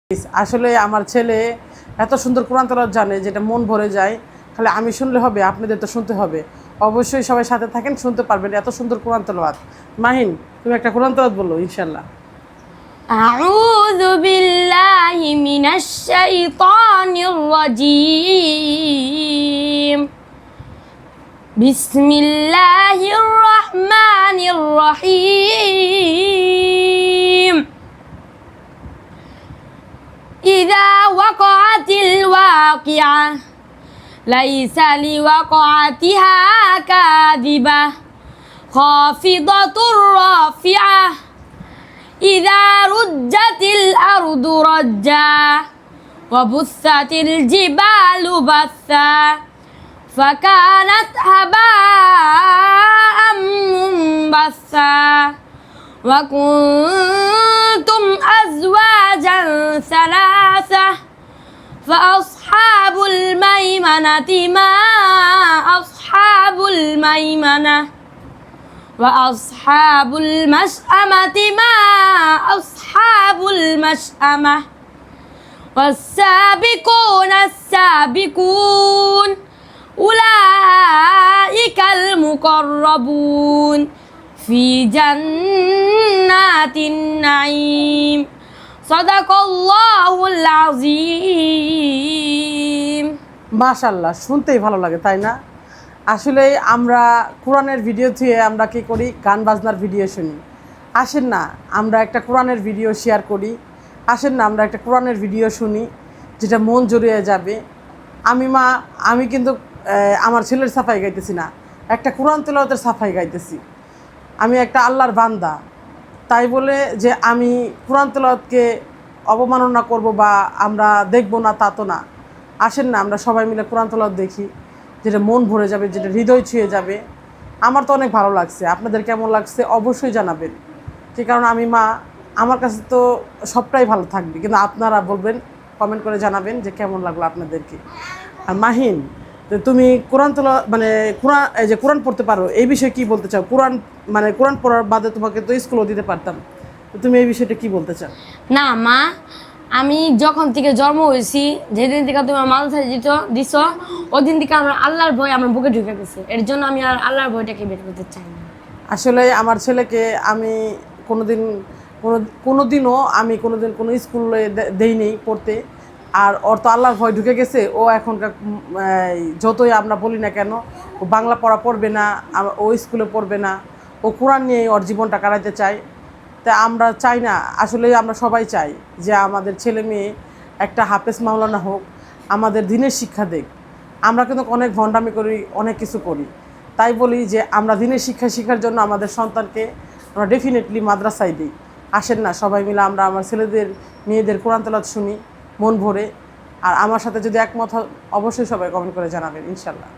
আসলে আমার ছেলে এত সুন্দর কোরআন তেলাওয়াত জানে যেটা মন ভরে যায়। খালি আমি শুনলে হবে, আপনাদের তো শুনতে হবে। অবশ্যই সবাই সাথে থাকেন, শুনতে পারবেন এত সুন্দর কোরআন তেলাওয়াত। মাহিন, তুমি একটা কোরআন তেলাওয়াত বলো ইনশাআল্লাহ। আউযু বিল্লাহি মিনাশ শাইতানির রাজীম। বিসমিল্লাহির রহমানির রহিম। ইযা ওয়াকাআতিল ওয়াকিআ লাইসা লিওয়াকাআতিহা কাযিবাহ খাফিদাতুর রাফিআহ। إذا رجت الأرض رجا وبثت الجبال بثا فكانت هباء منبثا وكنتم أزواجا ثلاثة فأصحاب الميمنة ما أصحاب الميمنة وأصحاب المشأمة ما أصحاب المشأمة والسابقون السابقون أولئك المقربون في جنات النعيم صدق الله العظيم। মাশাআল্লাহ, শুনতেই ভালো লাগে, তাই না? আসলে আমরা কোরআনের ভিডিও থেকে আমরা কী করি, গান বাজনার ভিডিও শুনি। আসেন না আমরা একটা কোরআনের ভিডিও শেয়ার করি, আসেন না আমরা একটা কোরআনের ভিডিও শুনি যেটা মন জড়িয়ে যাবে। আমি কিন্তু আমার ছেলের সাফাই গাইতেছি না, একটা কোরআন তেলাওয়াতের সাফাই গাইতেছি। আমি একটা আল্লাহর বান্দা, তাই বলে যে আমি কোরআন তেলাওয়াতকে অবমাননা করব বা আমরা দেখব না তা তো না। আসেন না আমরা সবাই মিলে কোরআন তেলাওয়াত দেখি, যেটা মন ভরে যাবে, যেটা হৃদয় ছুঁয়ে যাবে। আমার তো অনেক ভালো লাগছে, আপনাদের কেমন লাগছে অবশ্যই জানাবেন। যে কারণ আমার কাছে তো সবটাই ভালো থাকবে, কিন্তু আপনারা বলবেন, কমেন্ট করে জানাবেন যে কেমন লাগলো আপনাদেরকে। আর মাহিন, তুমি কোরআন কোরআন পড়তে পারো, এই বিষয়ে কি বলতে চাও? কোরআন পড়ার বাদে তোমাকে তো স্কুলও দিতে পারতাম, তো তুমি এই বিষয়টা কি বলতে চাও? না মা, আমি যখন থেকে জন্ম হয়েছি, যেদিন থেকে তুমি আমার মাদ্রাসায় দিছ ওই দিন থেকে আমার আল্লাহর ভয় আমার বুকে ঢুকে গেছে। এর জন্য আমি আর আল্লাহর ভয়টাকে বের করতে চাই না। আসলে আমার ছেলেকে আমি কোনোদিনও কোনো স্কুলে দেইনি পড়তে, আর ওর তো আল্লাহর ভয় ঢুকে গেছে। ও এখনকার যতই আমরা বলি না কেন, ও বাংলা পড়া পড়বে না, ও স্কুলে পড়বে না, ও কোরআন নিয়ে ওর জীবনটা কাটাতে চায়। তাই আমরা চাই না, আসলে আমরা সবাই চাই যে আমাদের ছেলে মেয়ে একটা হাফেজ মাওলানা হোক, আমাদের দিনের শিক্ষা দেখ। আমরা কিন্তু অনেক ভণ্ডামি করি, অনেক কিছু করি, তাই বলি যে আমরা দিনের শিক্ষা শেখার জন্য আমাদের সন্তানকে আমরা ডেফিনেটলি মাদ্রাসায় দিই। আসেন না সবাই মিলে আমরা আমার ছেলেদের মেয়েদের কোরআন তেলাওয়াত শুনি মন ভরে। আর আমার সাথে যদি একমত হয় অবশ্যই সবাই কমেন্ট করে জানাবেন ইনশাল্লাহ।